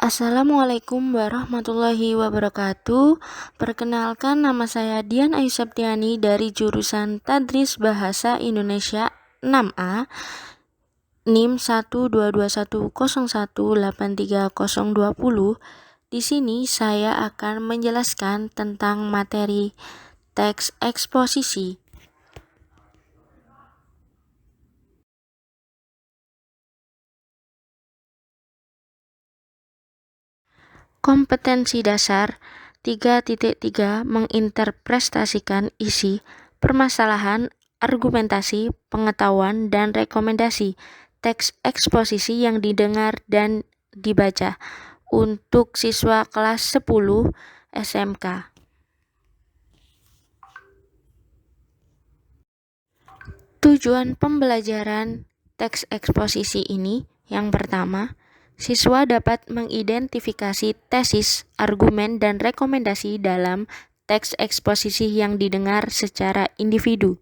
Assalamualaikum warahmatullahi wabarakatuh. Perkenalkan, nama saya Dian Ayu Septiani dari jurusan Tadris Bahasa Indonesia 6A, NIM 12210183020. Di sini saya akan menjelaskan tentang materi teks eksposisi. Kompetensi dasar 3.3 menginterpretasikan isi, permasalahan, argumentasi, pengetahuan, dan rekomendasi teks eksposisi yang didengar dan dibaca untuk siswa kelas 10 SMK. Tujuan pembelajaran teks eksposisi ini yang pertama, siswa dapat mengidentifikasi tesis, argumen, dan rekomendasi dalam teks eksposisi yang didengar secara individu.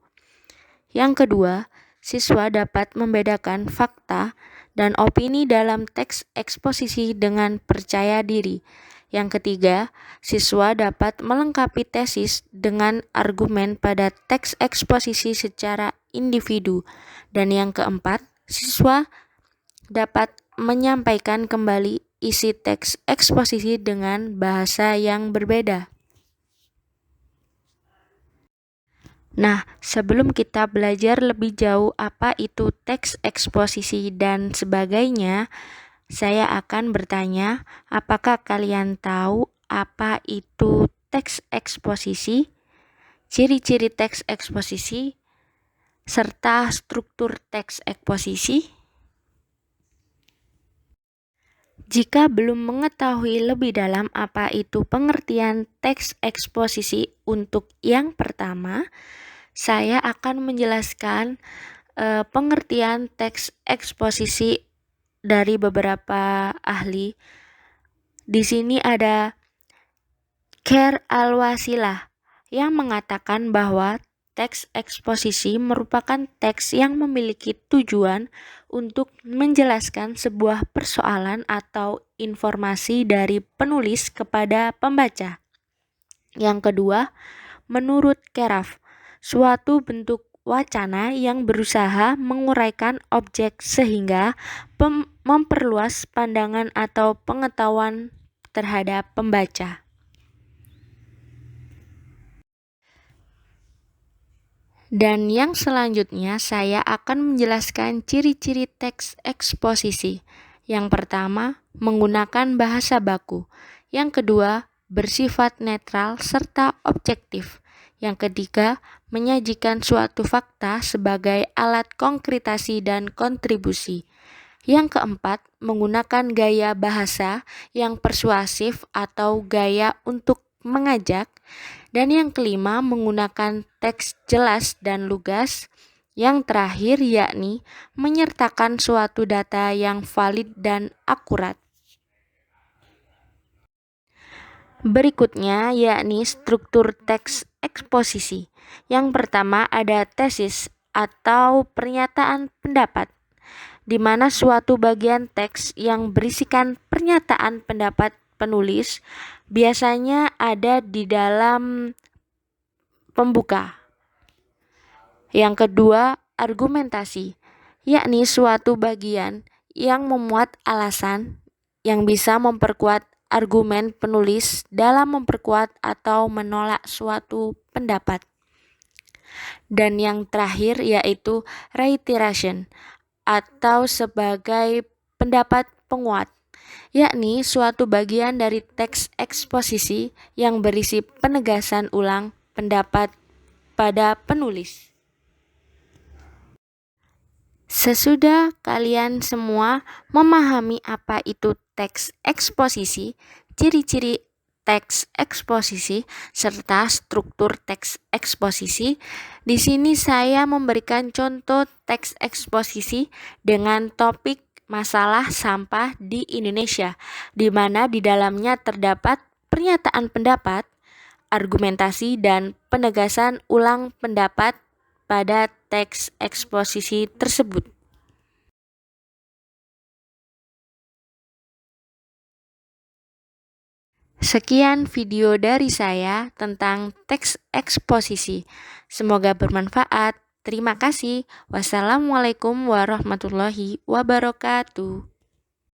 Yang kedua, siswa dapat membedakan fakta dan opini dalam teks eksposisi dengan percaya diri. Yang ketiga, siswa dapat melengkapi tesis dengan argumen pada teks eksposisi secara individu. Dan yang keempat, siswa dapat menyampaikan kembali isi teks eksposisi dengan bahasa yang berbeda. Nah, sebelum kita belajar lebih jauh apa itu teks eksposisi dan sebagainya, saya akan bertanya, apakah kalian tahu apa itu teks eksposisi, ciri-ciri teks eksposisi, serta struktur teks eksposisi? Jika belum mengetahui lebih dalam apa itu pengertian teks eksposisi untuk yang pertama, saya akan menjelaskan pengertian teks eksposisi dari beberapa ahli. Di sini ada Khair Al-Wasilah yang mengatakan bahwa teks eksposisi merupakan teks yang memiliki tujuan untuk menjelaskan sebuah persoalan atau informasi dari penulis kepada pembaca. Yang kedua, menurut Keraf, suatu bentuk wacana yang berusaha menguraikan objek sehingga memperluas pandangan atau pengetahuan terhadap pembaca. Dan yang selanjutnya saya akan menjelaskan ciri-ciri teks eksposisi. Yang pertama, menggunakan bahasa baku. Yang kedua, bersifat netral serta objektif. Yang ketiga, menyajikan suatu fakta sebagai alat konkretasi dan kontribusi. Yang keempat, menggunakan gaya bahasa yang persuasif atau gaya untuk mengajak. Dan yang kelima, menggunakan teks jelas dan lugas. Yang terakhir yakni menyertakan suatu data yang valid dan akurat. Berikutnya yakni struktur teks eksposisi. Yang pertama ada tesis atau pernyataan pendapat, di mana suatu bagian teks yang berisikan pernyataan pendapat penulis biasanya ada di dalam pembuka. Yang kedua, argumentasi, yakni suatu bagian yang memuat alasan yang bisa memperkuat argumen penulis dalam memperkuat atau menolak suatu pendapat. Dan yang terakhir yaitu reiteration atau sebagai pendapat penguat, yakni suatu bagian dari teks eksposisi yang berisi penegasan ulang pendapat pada penulis. Sesudah kalian semua memahami apa itu teks eksposisi, ciri-ciri teks eksposisi, serta struktur teks eksposisi, di sini saya memberikan contoh teks eksposisi dengan topik masalah sampah di Indonesia, di mana di dalamnya terdapat pernyataan pendapat, argumentasi, dan penegasan ulang pendapat pada teks eksposisi tersebut. Sekian video dari saya tentang teks eksposisi. Semoga bermanfaat. Terima kasih. Wassalamualaikum warahmatullahi wabarakatuh.